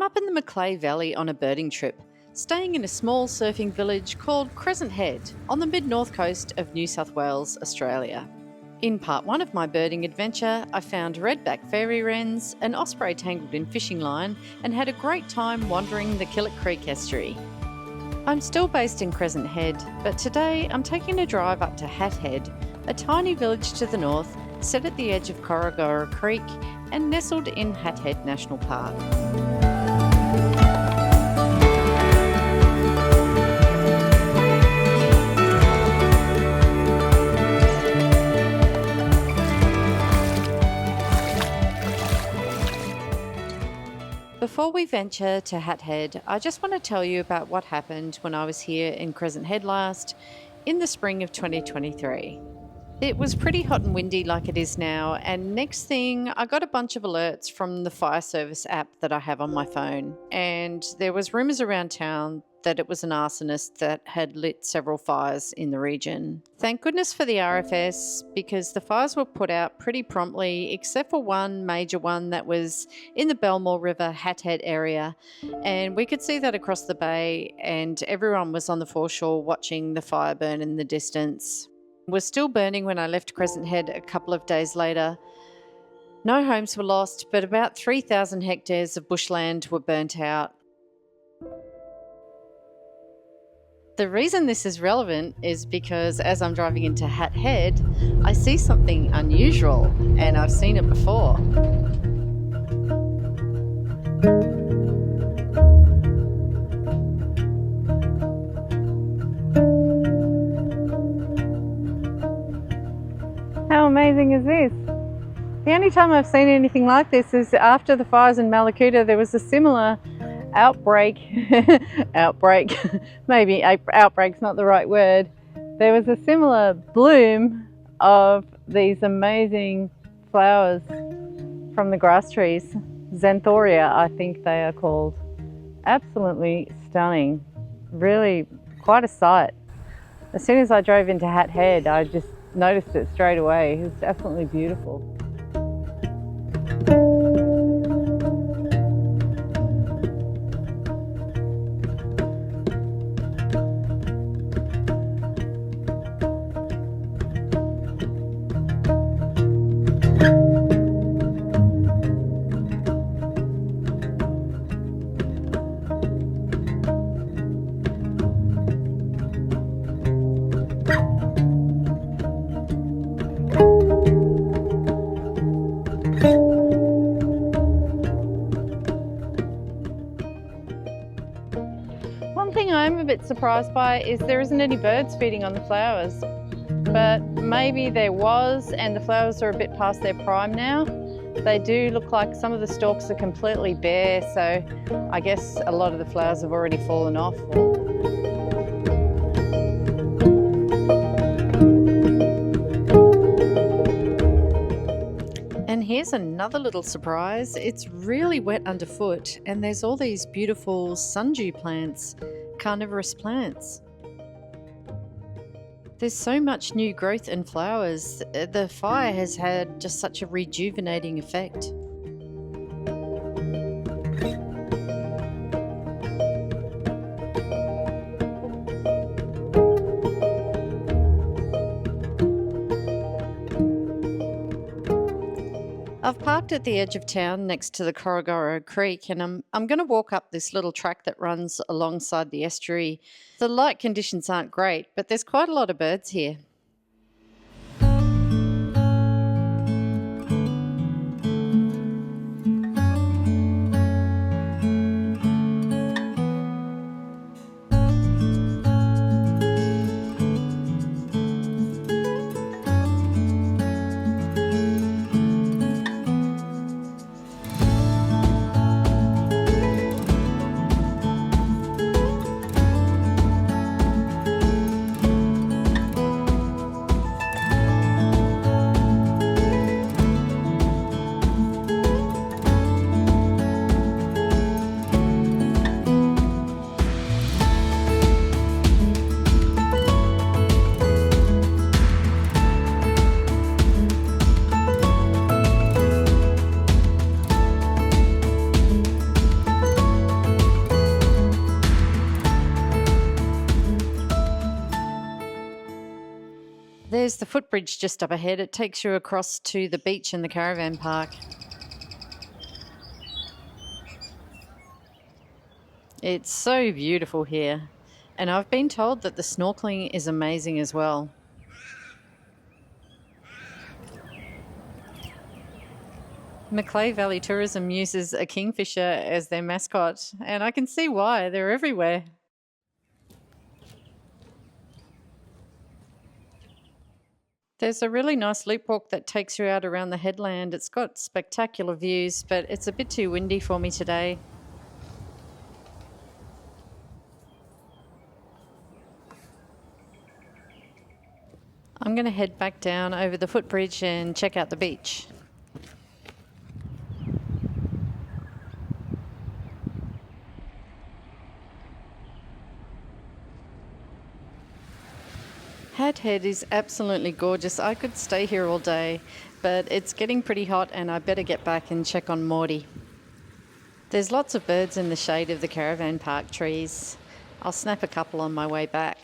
up in the Macleay Valley on a birding trip, staying in a small surfing village called Crescent Head on the mid-north coast of New South Wales, Australia. In part one of my birding adventure, I found redback fairy wrens, an osprey tangled in fishing line, and had a great time wandering the Killick Creek estuary. I'm still based in Crescent Head, but today I'm taking a drive up to Hat Head, a tiny village to the north, set at the edge of Corrigorra Creek and nestled in Hat Head National Park. Before we venture to Hat Head, I just want to tell you about what happened when I was here in Crescent Head last, in the spring of 2023. It was pretty hot and windy like it is now, and next thing I got a bunch of alerts from the fire service app that I have on my phone, and there was rumours around town that it was an arsonist that had lit several fires in the region. Thank goodness for the RFS, because the fires were put out pretty promptly, except for one major one that was in the Belmore River Hat Head area, and we could see that across the bay, and everyone was on the foreshore watching the fire burn in the distance. It was still burning when I left Crescent Head a couple of days later. No homes were lost, but about 3,000 hectares of bushland were burnt out. The reason this is relevant is because as I'm driving into Hat Head, I see something unusual, and I've seen it before. How amazing is this? The only time I've seen anything like this is after the fires in Malakuta. There was a similar outbreak, maybe outbreak's not the right word. There was a similar bloom of these amazing flowers from the grass trees. Xanthoria, I think they are called. Absolutely stunning. Really quite a sight. As soon as I drove into Hat Head, I just noticed it straight away. It was absolutely beautiful. One thing I'm a bit surprised by is there isn't any birds feeding on the flowers, but maybe there was, and the flowers are a bit past their prime now. They do look like some of the stalks are completely bare, so I guess a lot of the flowers have already fallen off. And here's another little surprise. It's really wet underfoot, and there's all these beautiful sundew plants, carnivorous plants. There's so much new growth and flowers. The fire has had just such a rejuvenating effect. I've parked at the edge of town next to the Corrigorra Creek, and I'm going to walk up this little track that runs alongside the estuary. The light conditions aren't great, but there's quite a lot of birds here. There's the footbridge just up ahead. It takes you across to the beach and the caravan park. It's so beautiful here, and I've been told that the snorkeling is amazing as well. Macleay Valley Tourism uses a kingfisher as their mascot, and I can see why. They're everywhere. There's a really nice loop walk that takes you out around the headland. It's got spectacular views, but it's a bit too windy for me today. I'm going to head back down over the footbridge and check out the beach. Hat Head is absolutely gorgeous. I could stay here all day, but it's getting pretty hot and I better get back and check on Morty. There's lots of birds in the shade of the caravan park trees. I'll snap a couple on my way back.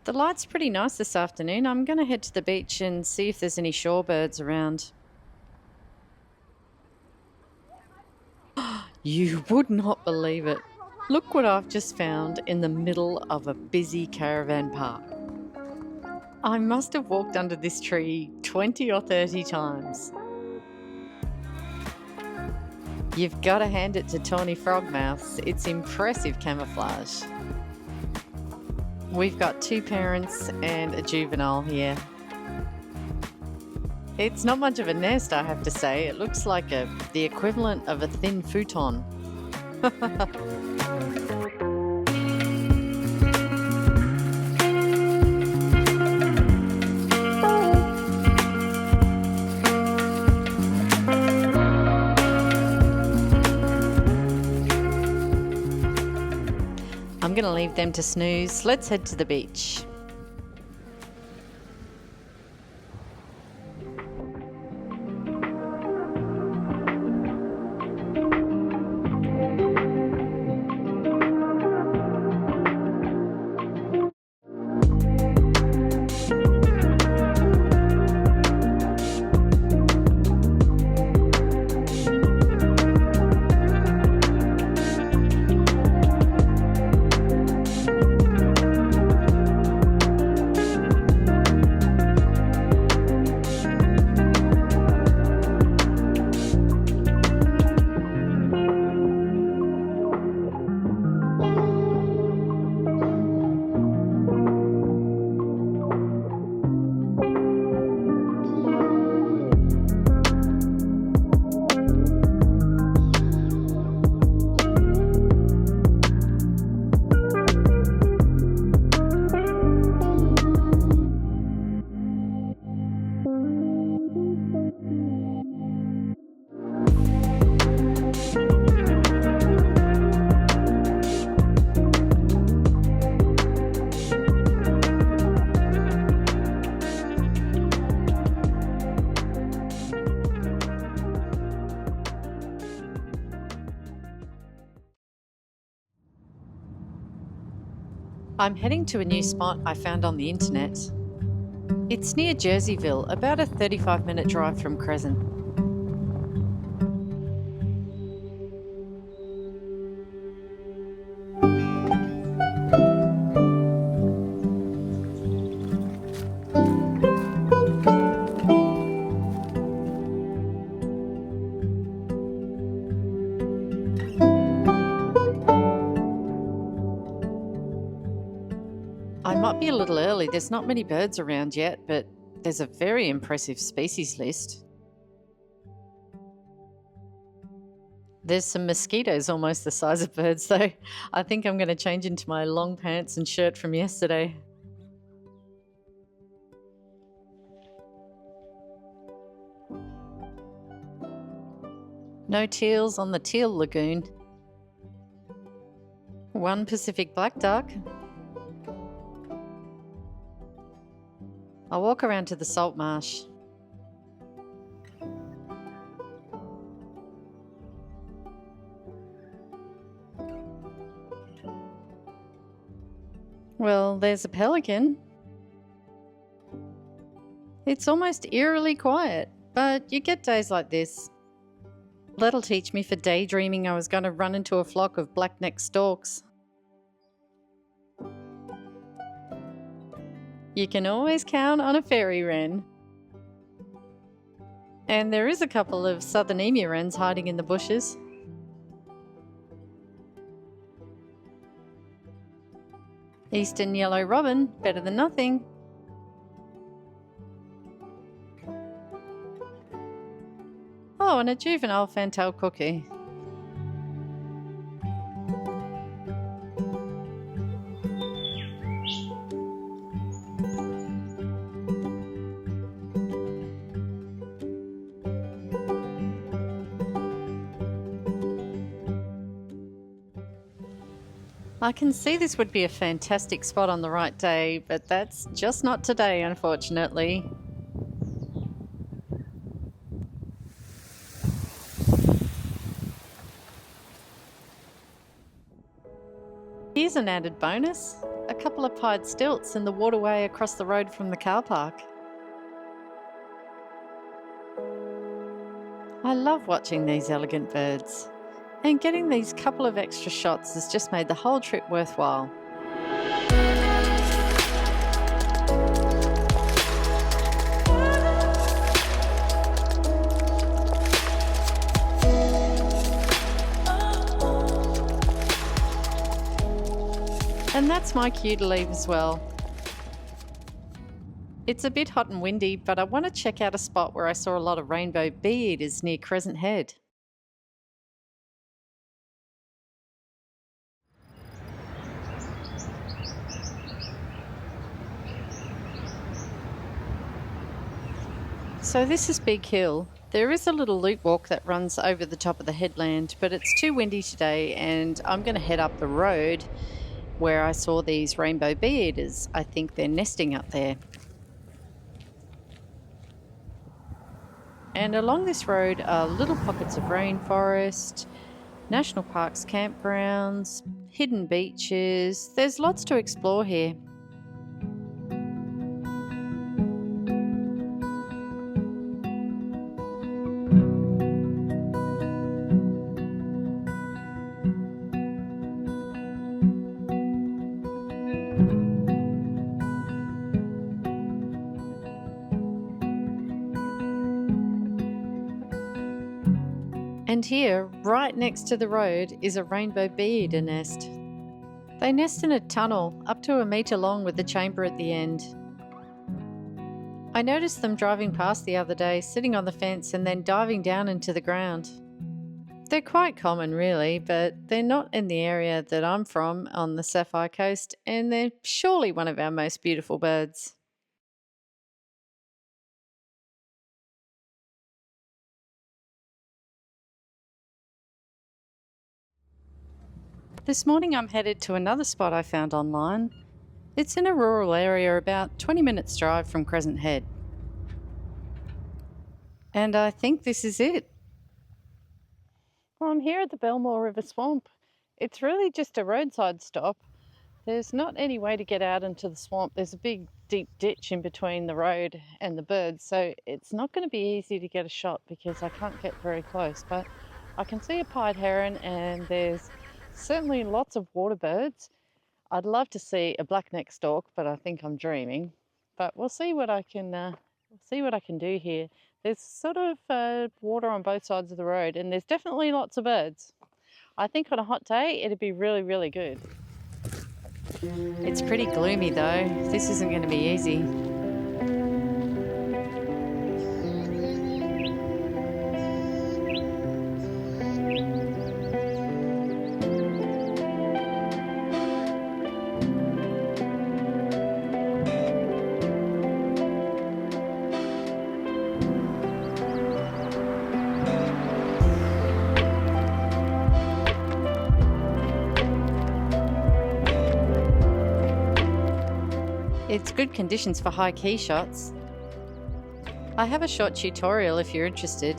The light's pretty nice this afternoon. I'm going to head to the beach and see if there's any shorebirds around. You would not believe it. Look what I've just found in the middle of a busy caravan park. I must have walked under this tree 20 or 30 times. You've got to hand it to tawny frogmouths. It's impressive camouflage. We've got 2 parents and a juvenile here. It's not much of a nest, I have to say. It looks like the equivalent of a thin futon. I'm going to leave them to snooze. Let's head to the beach. I'm heading to a new spot I found on the internet. It's near Jerseyville, about a 35-minute drive from Crescent. I might be a little early, there's not many birds around yet, but there's a very impressive species list. There's some mosquitoes almost the size of birds though. I think I'm going to change into my long pants and shirt from yesterday. No teals on the teal lagoon. One Pacific black duck. I'll walk around to the salt marsh. Well, there's a pelican. It's almost eerily quiet, but you get days like this. That'll teach me for daydreaming I was going to run into a flock of black-necked storks. You can always count on a fairy wren. And there is a couple of southern emu wrens hiding in the bushes. Eastern yellow robin, better than nothing. Oh, and a juvenile fantail cuckoo. I can see this would be a fantastic spot on the right day, but that's just not today, unfortunately. Here's an added bonus, a couple of pied stilts in the waterway across the road from the car park. I love watching these elegant birds. And getting these couple of extra shots has just made the whole trip worthwhile. And that's my cue to leave as well. It's a bit hot and windy, but I want to check out a spot where I saw a lot of rainbow bee-eaters near Crescent Head. So this is Big Hill. There is a little loop walk that runs over the top of the headland, but it's too windy today and I'm going to head up the road where I saw these rainbow bee-eaters. I think they're nesting up there. And along this road are little pockets of rainforest, national parks, campgrounds, hidden beaches. There's lots to explore here. And here, right next to the road, is a rainbow bee-eater nest. They nest in a tunnel up to 1 metre long with a chamber at the end. I noticed them driving past the other day, sitting on the fence and then diving down into the ground. They're quite common really, but they're not in the area that I'm from on the Sapphire Coast, and they're surely one of our most beautiful birds. This morning I'm headed to another spot I found online. It's in a rural area about 20 minutes drive from Crescent Head. And I think this is it. Well, I'm here at the Belmore River Swamp. It's really just a roadside stop, There's not any way to get out into the swamp. There's a big deep ditch in between the road and the birds, so it's not going to be easy to get a shot because I can't get very close. But I can see a pied heron, and there's certainly lots of water birds. I'd love to see a black-necked stork, but I think I'm dreaming. But we'll see what I can do here. There's sort of water on both sides of the road, and there's definitely lots of birds. I think on a hot day it'd be really, really good. It's pretty gloomy though. This isn't going to be easy. It's good conditions for high key shots. I have a short tutorial if you're interested.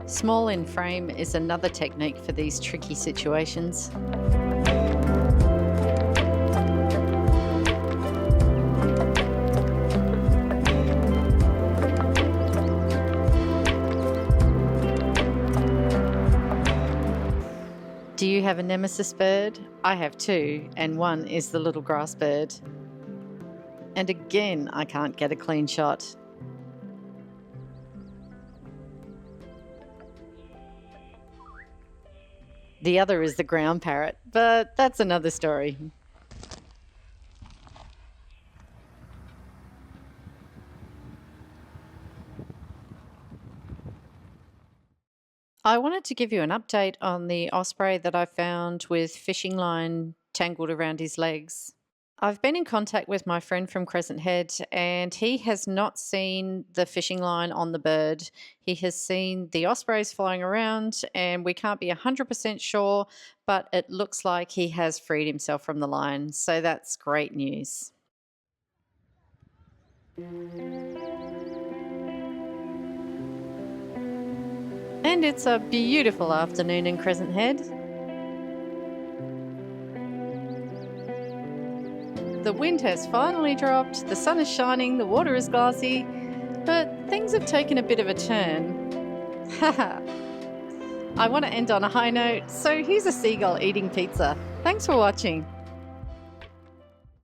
Small in frame is another technique for these tricky situations. Do you have a nemesis bird? I have two, and one is the little grass bird. And again, I can't get a clean shot. The other is the ground parrot, but that's another story. I wanted to give you an update on the osprey that I found with fishing line tangled around his legs. I've been in contact with my friend from Crescent Head, and he has not seen the fishing line on the bird. He has seen the ospreys flying around, and we can't be 100% sure, but it looks like he has freed himself from the line, so that's great news. And it's a beautiful afternoon in Crescent Head. The wind has finally dropped, the sun is shining, the water is glassy, but things have taken a bit of a turn. Haha. I want to end on a high note, so here's a seagull eating pizza. Thanks for watching.